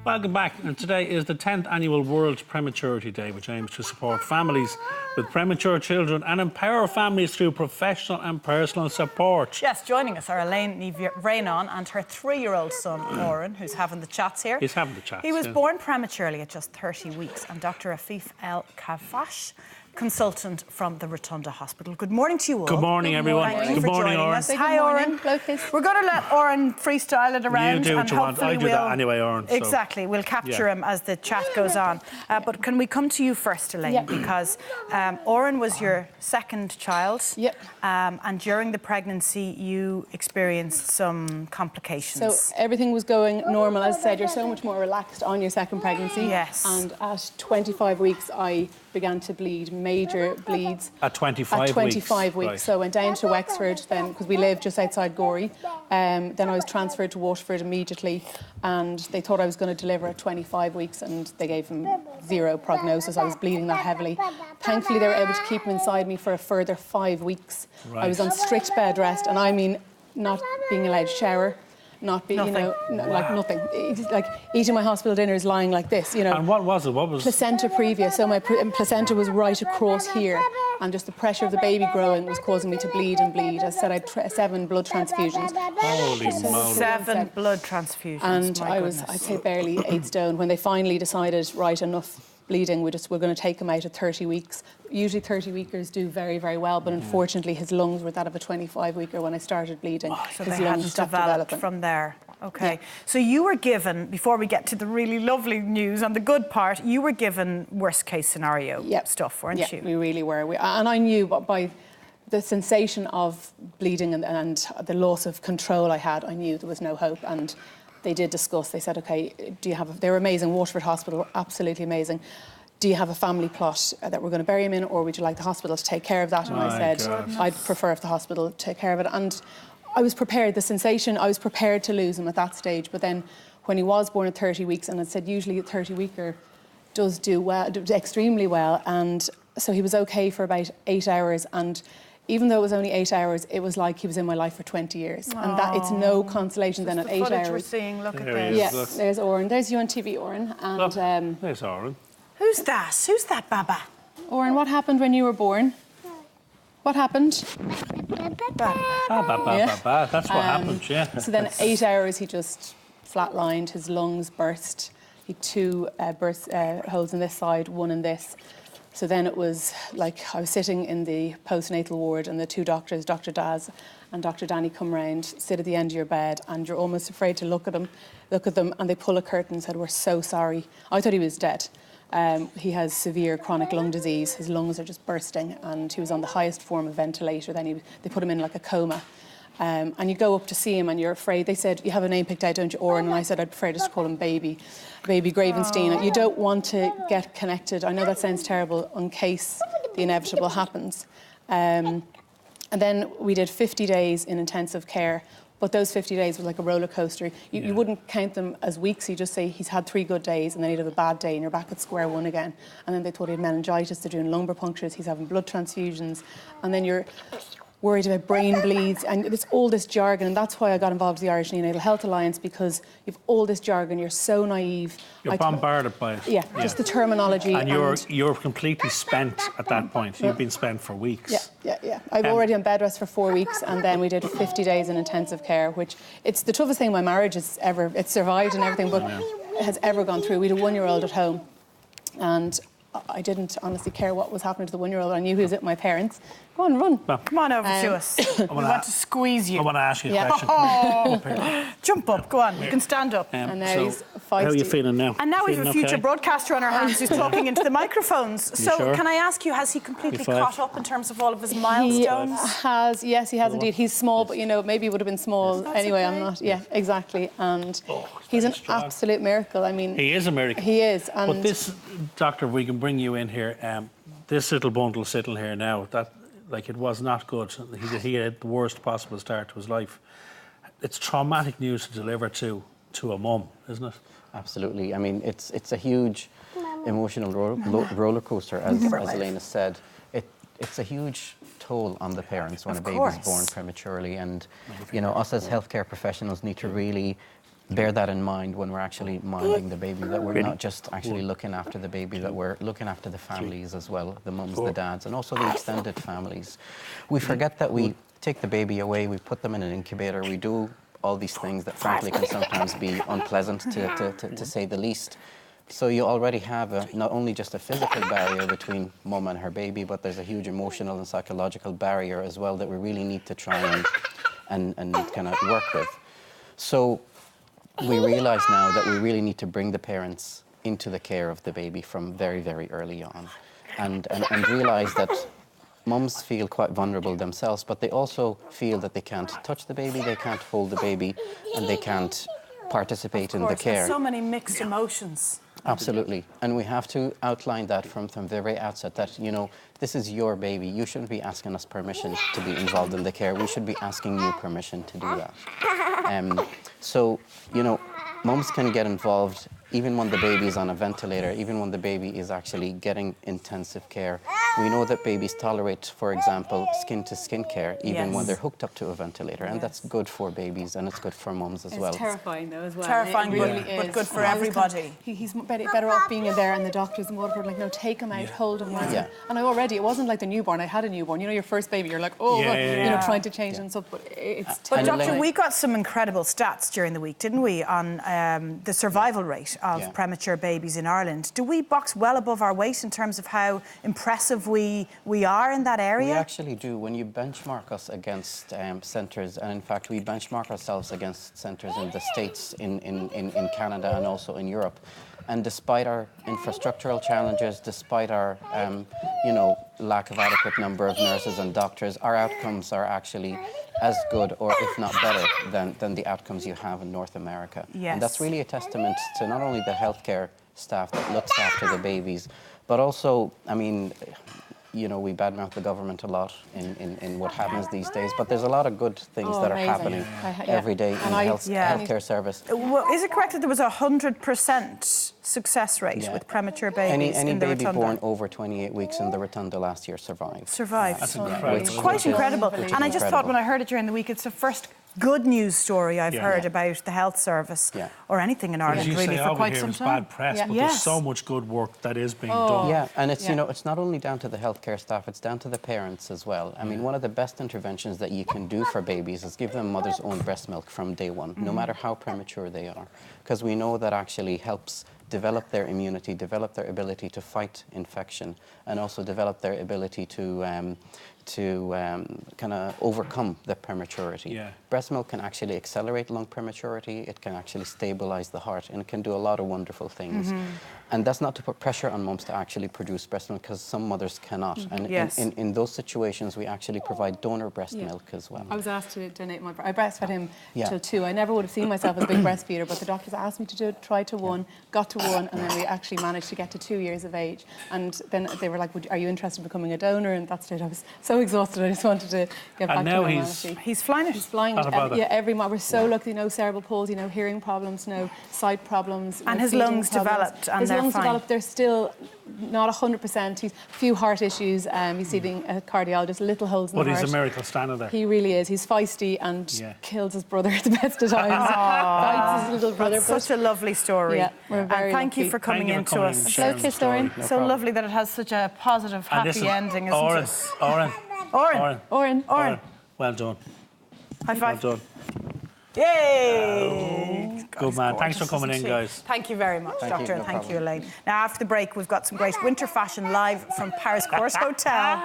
Welcome back, and today is the 10th annual World Prematurity Day, which aims to support families with premature children and empower families through professional and personal support. Yes, joining us are Elaine Raynon and her 3-year-old son, Oren, who's having the chats here. He's having the chats. He was born prematurely at just 30 weeks, and Dr. Afif El Kafash, consultant from the Rotunda Hospital. Good morning to you all. Good morning, everyone. Thank you Good for morning, joining Oren. us. Hi, Oren. We're going to let Oren freestyle it around. You do what you want. I do that anyway, Oren. So. Exactly. We'll capture him as the chat goes on. But can we come to you first, Elaine? Yep. Because Oren was your second child. Yep. And during the pregnancy, you experienced some complications. So everything was going normal. As I said, you're so much more relaxed on your second pregnancy. Yes. And at 25 weeks, I began to bleed, major bleeds. At 25 weeks? At 25 weeks. Right. So I went down to Wexford then, because we live just outside Gorey. Then I was transferred to Waterford immediately, and they thought I was going to deliver at 25 weeks, and they gave him zero prognosis. I was bleeding that heavily. Thankfully, they were able to keep him inside me for a further 5 weeks. Right. I was on strict bed rest, and I mean not being allowed to shower. Not be, Nothing. like nothing. Like eating my hospital dinners lying like this, And what was it? What was placenta previa? So my placenta was right across here, and just the pressure of the baby growing was causing me to bleed and bleed. As I said, I had 7 blood transfusions. Holy moly. 7 blood transfusions. And my I was, goodness. I'd say, barely 8 stone when they finally decided, right, enough bleeding. We're going to take him out at 30 weeks. Usually 30-weekers do very, very well, but unfortunately his lungs were that of a 25-weeker when I started bleeding. So his they lungs hadn't stopped developed developing. from there. Okay. Yeah. So you were given, before we get to the really lovely news and the good part, you were given worst-case scenario stuff, weren't you? Yeah, we really were. And I knew by the sensation of bleeding and the loss of control I had, I knew there was no hope. And they did discuss. They said, OK, they were amazing. Waterford Hospital, absolutely amazing. Do you have a family plot that we're going to bury him in, or would you like the hospital to take care of that? And I said, I'd prefer if the hospital take care of it. And I was prepared. The sensation, I was prepared to lose him at that stage. But then when he was born at 30 weeks, and I said usually a 30-weeker does do well, extremely well. And so he was OK for about 8 hours. And even though it was only 8 hours, it was like he was in my life for 20 years. And that it's no consolation then at 8 hours. We're seeing, look There at he this. is. Yes, there's Oren. There's you on TV, Oren. And There's Oren. Who's that? Who's that, Baba? Oren, what happened when you were born? What happened? That's what happened, yeah. So then 8 hours he just flatlined, his lungs burst. He had 2 holes in this side, 1 in this. So then it was like I was sitting in the postnatal ward, and the 2 doctors, Dr. Daz and Dr. Danny, come round, sit at the end of your bed, and you're almost afraid to look at them, and they pull a curtain and said, "We're so sorry." I thought he was dead. He has severe chronic lung disease. His lungs are just bursting, and he was on the highest form of ventilator. Then they put him in like a coma. And you go up to see him and you're afraid. They said, "You have a name picked out, don't you, Oren?" And I said, "I'd prefer just to call him Baby Gravenstein." You don't want to get connected. I know that sounds terrible, in case the inevitable happens. And then we did 50 days in intensive care. But those 50 days was like a roller coaster. You wouldn't count them as weeks. You just say he's had 3 good days, and then he'd have a bad day, and you're back at square one again. And then they thought he had meningitis. They're doing lumbar punctures. He's having blood transfusions, and then you're worried about brain bleeds, and it's all this jargon. And that's why I got involved with the Irish Neonatal Health Alliance, because you've all this jargon. You're so naive. You're bombarded by it. Yeah, just the terminology. And you're completely spent at that point. You've been spent for weeks. Yeah. I've already on bed rest for 4 weeks, and then we did 50 days in intensive care, which it's the toughest thing my marriage has ever. It's survived and everything, but it has ever gone through. We had a 1-year-old at home, and I didn't honestly care what was happening to the 1-year-old. I knew he was at my parents. Go on, run. Come on over to us. We want to squeeze you. I want to ask you a question. Jump up, go on. You can stand up. And now he's feisty. How are you feeling now? And now we have a future broadcaster on our hands who's talking into the microphones. So sure? can I ask you, has he completely 5? caught up in terms of all of his milestones? He has indeed. He's small, but maybe he would have been small anyway. I'm not. Yeah, exactly. And he's an absolute miracle. I mean, he is a miracle. He is. And but this, doctor, we can bring you in here. This little bundle sitting here now, it was not good. He had the worst possible start to his life. It's traumatic news to deliver to a mum, isn't it? Absolutely. I mean, it's a huge emotional roller coaster, as Elaine has said. It's a huge toll on the parents when a baby is born prematurely, and us as healthcare professionals need to really bear that in mind when we're actually minding the baby, that we're not just actually looking after the baby, that we're looking after the families as well, the mums, the dads, and also the extended families. We forget that we take the baby away, we put them in an incubator, we do all these things that frankly can sometimes be unpleasant to say the least. So you already have not only just a physical barrier between mum and her baby, but there's a huge emotional and psychological barrier as well that we really need to try and kind of work with. So we realise now that we really need to bring the parents into the care of the baby from very, very early on, and realise that mums feel quite vulnerable themselves, but they also feel that they can't touch the baby, they can't hold the baby, and they can't participate in the care. So many mixed emotions. Absolutely. And we have to outline that from the very outset, that, you know, this is your baby. You shouldn't be asking us permission to be involved in the care. We should be asking you permission to do that. So, you know, mums can get involved even when the baby is on a ventilator, even when the baby is actually getting intensive care. We know that babies tolerate, for example, skin-to-skin care, even when they're hooked up to a ventilator. And that's good for babies and it's good for mums as well. It's terrifying, though, as well. Terrifying, it really is. but good for everybody. He's better off being in there, and the doctors and Waterford like, no, take him out, hold him. Yeah. And I already, it wasn't like the newborn. I had a newborn. You know, your first baby, you're like, oh, you know, trying to change and stuff, but it's But terrible. Doctor, we got some incredible stats during the week, didn't we, on the survival rate of premature babies in Ireland. Do we box well above our weight in terms of how impressive we are in that area? We actually do. When you benchmark us against centres, and in fact we benchmark ourselves against centres in the States, in Canada and also in Europe. And despite our infrastructural challenges, despite our you know, lack of adequate number of nurses and doctors, our outcomes are actually as good, or if not better, than the outcomes you have in North America. Yes. And that's really a testament to not only the healthcare staff that looks after the babies, but also, I mean, you know, we badmouth the government a lot in what happens these days, but there's a lot of good things that are happening every day in healthcare service. Well, is it correct that there was a 100% success rate with premature babies any in the baby Rotunda? born over 28 weeks in the Rotunda last year survived. That's incredible. It's quite incredible. And I just thought when I heard it during the week, it's the first good news story I've heard about the health service or anything in Ireland really for quite some time. Bad press, but there's so much good work that is being done. Yeah, and it's, you know, it's not only down to the healthcare staff, it's down to the parents as well. I mean, one of the best interventions that you can do for babies is give them mother's own breast milk from day one, no matter how premature they are, because we know that actually helps develop their immunity, develop their ability to fight infection, and also develop their ability to kind of overcome the prematurity. Breast milk can actually accelerate lung prematurity, it can actually stabilize the heart, and it can do a lot of wonderful things. And that's not to put pressure on mums to actually produce breast milk, because some mothers cannot. And in those situations, we actually provide donor breast milk as well. I was asked to donate my breast. I breastfed him till 2. I never would have seen myself as a big breastfeeder, but the doctors asked me to try to 1, got to 1, and then we actually managed to get to 2 years of age. And then they were like, are you interested in becoming a donor? And that stage I was so exhausted, I just wanted to get back to normality. He's flying it. He's flying it. Every month. We're so lucky, no cerebral palsy, no hearing problems, no sight problems. And his lungs developed, and they're fine. Developed, they're still not 100%. He's a few heart issues. He's seeing a cardiologist, little holes in the heart. But he's a miracle standing there. He really is. He's feisty and kills his brother at the best of times. Fights his little brother. That's such a lovely story. Yeah, we're very thank you for coming in to us. Slow kiss, Oren. So lovely that it has such a positive, happy ending, isn't it? Oren. Well done. High five. Well done. Yay! Good man. Thanks for coming in, guys. Thank you very much, Doctor, and thank you, Elaine. Now, after the break, we've got some great winter fashion live from Paris Course Hotel.